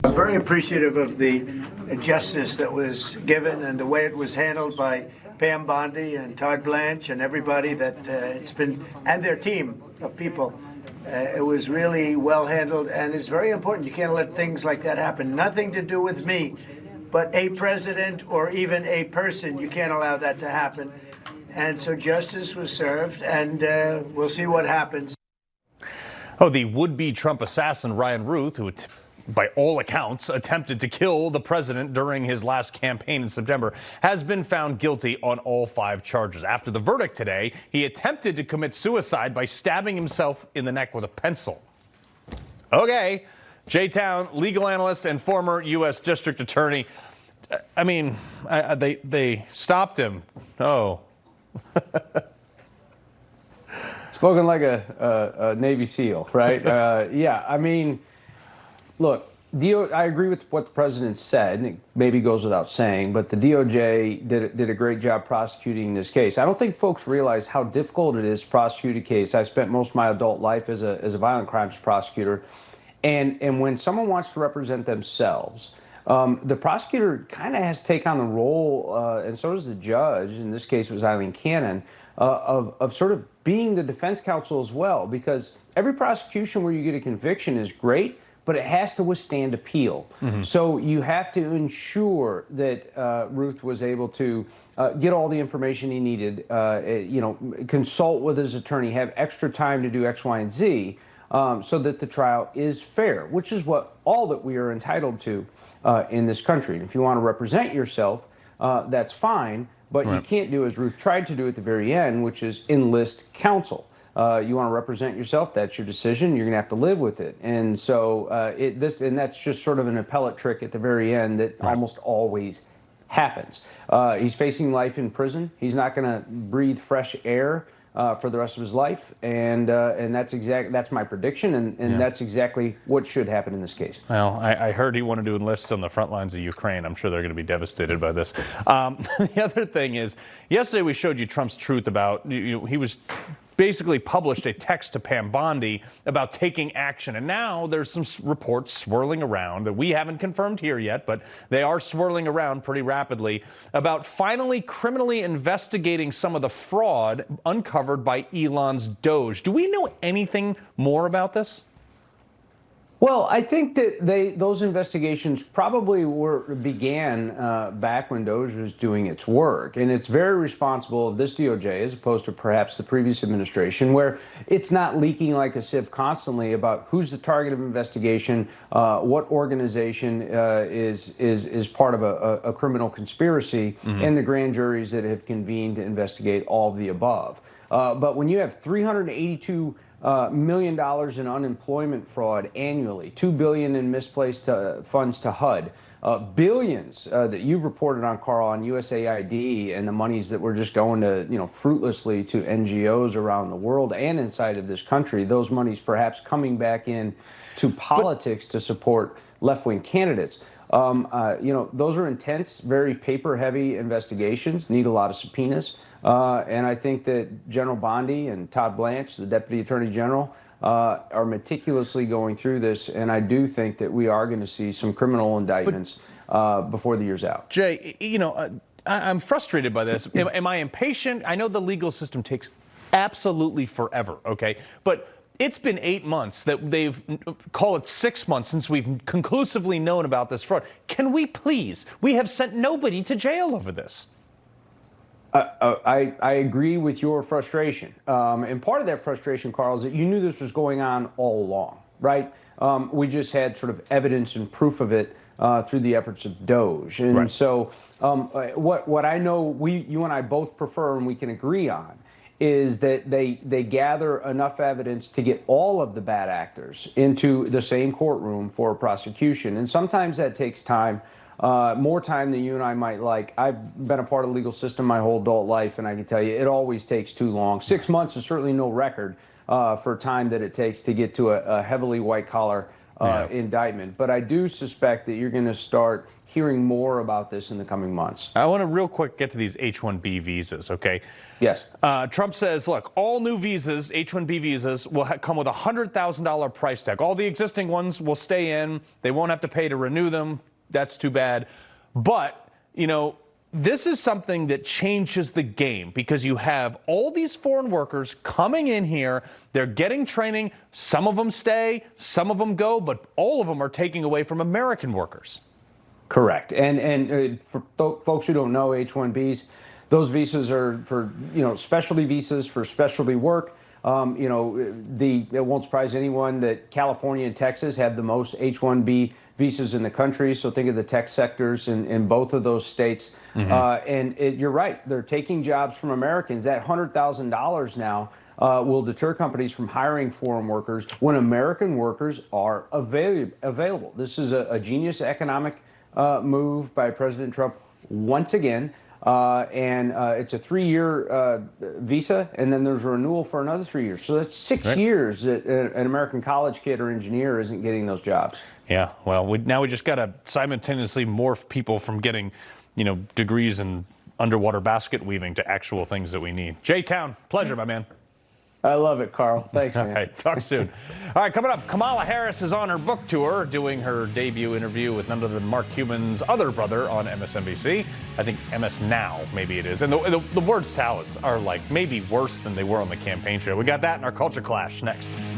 I'm very appreciative of the justice that was given and the way it was handled by Pam Bondi and Todd Blanche and everybody that it's been, and their team of people. It was really well handled, and it's very important. You can't let things like that happen. Nothing to do with me, but a president or even a person. You can't allow that to happen. And so justice was served, and we'll see what happens. Oh, the would-be Trump assassin Ryan Routh, who by all accounts attempted to kill the president during his last campaign in September, has been found guilty on all 5 charges. After the verdict today, he attempted to commit suicide by stabbing himself in the neck with a pencil. Okay, J-Town legal analyst and former U.S. District Attorney. I mean, they stopped him. Oh. Spoken like a Navy SEAL, right? Yeah, I mean, look, I agree with what the president said, and it maybe goes without saying, but the DOJ did a great job prosecuting this case. I don't think folks realize how difficult it is to prosecute a case. I spent most of my adult life as a violent crimes prosecutor, and when someone wants to represent themselves, the prosecutor kind of has to take on the role, and so does the judge, in this case it was Eileen Cannon, of sort of being the defense counsel as well, because every prosecution where you get a conviction is great, but it has to withstand appeal. Mm-hmm. So you have to ensure that Routh was able to get all the information he needed, consult with his attorney, have extra time to do X, Y, and Z, so that the trial is fair, which is all that we are entitled to in this country. And if you want to represent yourself, that's fine, but right. You can't do as Routh tried to do at the very end, which is enlist counsel. You want to represent yourself, that's your decision, you're going to have to live with it. And so that's just sort of an appellate trick at the very end that right. Almost always happens. He's facing life in prison. He's not going to breathe fresh air for the rest of his life, and that's my prediction, and that's exactly what should happen in this case. Well, I heard he wanted to enlist on the front lines of Ukraine. I'm sure they're going to be devastated by this. The other thing is, yesterday we showed you Trump's truth about he was basically published a text to Pam Bondi about taking action. And now there's some reports swirling around that we haven't confirmed here yet, but they are swirling around pretty rapidly about finally criminally investigating some of the fraud uncovered by Elon's DOGE. Do we know anything more about this? Well, I think that those investigations probably began back when DOGE was doing its work, and it's very responsible of this DOJ as opposed to perhaps the previous administration, where it's not leaking like a sieve constantly about who's the target of investigation, what organization is part of a criminal conspiracy, mm-hmm. and the grand juries that have convened to investigate all of the above. But when you have $382 million in unemployment fraud annually, $2 billion in misplaced funds to HUD, billions that you've reported on, Carl, on USAID, and the monies that were just going to, fruitlessly to NGOs around the world and inside of this country. Those monies perhaps coming back in to politics to support left-wing candidates. Those are intense, very paper-heavy investigations, need a lot of subpoenas. And I think that General Bondi and Todd Blanche, the Deputy Attorney General, are meticulously going through this, and I do think that we are going to see some criminal indictments before the year's out. Jay, I'm frustrated by this. Am I impatient? I know the legal system takes absolutely forever, okay? But it's been 8 months that call it 6 months since we've conclusively known about this fraud. Can we please? We have sent nobody to jail over this. I agree with your frustration. And part of that frustration, Carl, is that you knew this was going on all along, right? We just had sort of evidence and proof of it through the efforts of DOGE. And right. So what I know you and I both prefer and we can agree on is that they gather enough evidence to get all of the bad actors into the same courtroom for a prosecution. And sometimes that takes time. More time than you and I might like. I've been a part of the legal system my whole adult life, and I can tell you it always takes too long. 6 months is certainly no record for time that it takes to get to a heavily white-collar indictment. But I do suspect that you're going to start hearing more about this in the coming months. I want to real quick get to these H-1B visas, okay? Yes. Trump says, look, all new visas, H-1B visas, will come with a $100,000 price tag. All the existing ones will stay in. They won't have to pay to renew them. That's too bad. But, you know, this is something that changes the game because you have all these foreign workers coming in here. They're getting training. Some of them stay, some of them go, but all of them are taking away from American workers. Correct. And for folks who don't know, H-1Bs, those visas are for, you know, specialty visas for specialty work. You know, it won't surprise anyone that California and Texas have the most H-1B visas in the country. So think of the tech sectors in both of those states. And you're right. They're taking jobs from Americans. That $100,000 now will deter companies from hiring foreign workers when American workers are available. This is a genius economic move by President Trump once again. And it's a 3-year visa, and then there's a renewal for another 3 years. So that's 6 years that an American college kid or engineer isn't getting those jobs. Yeah, well, now we just got to simultaneously morph people from getting, you know, degrees in underwater basket weaving to actual things that we need. J-Town, pleasure, my man. I love it, Carl. Thanks, man. All right, talk soon. All right, coming up, Kamala Harris is on her book tour, doing her debut interview with none other than Mark Cuban's other brother on MSNBC. I think MS Now, maybe it is. And the word salads are like maybe worse than they were on the campaign trail. We got that in our Culture Clash next.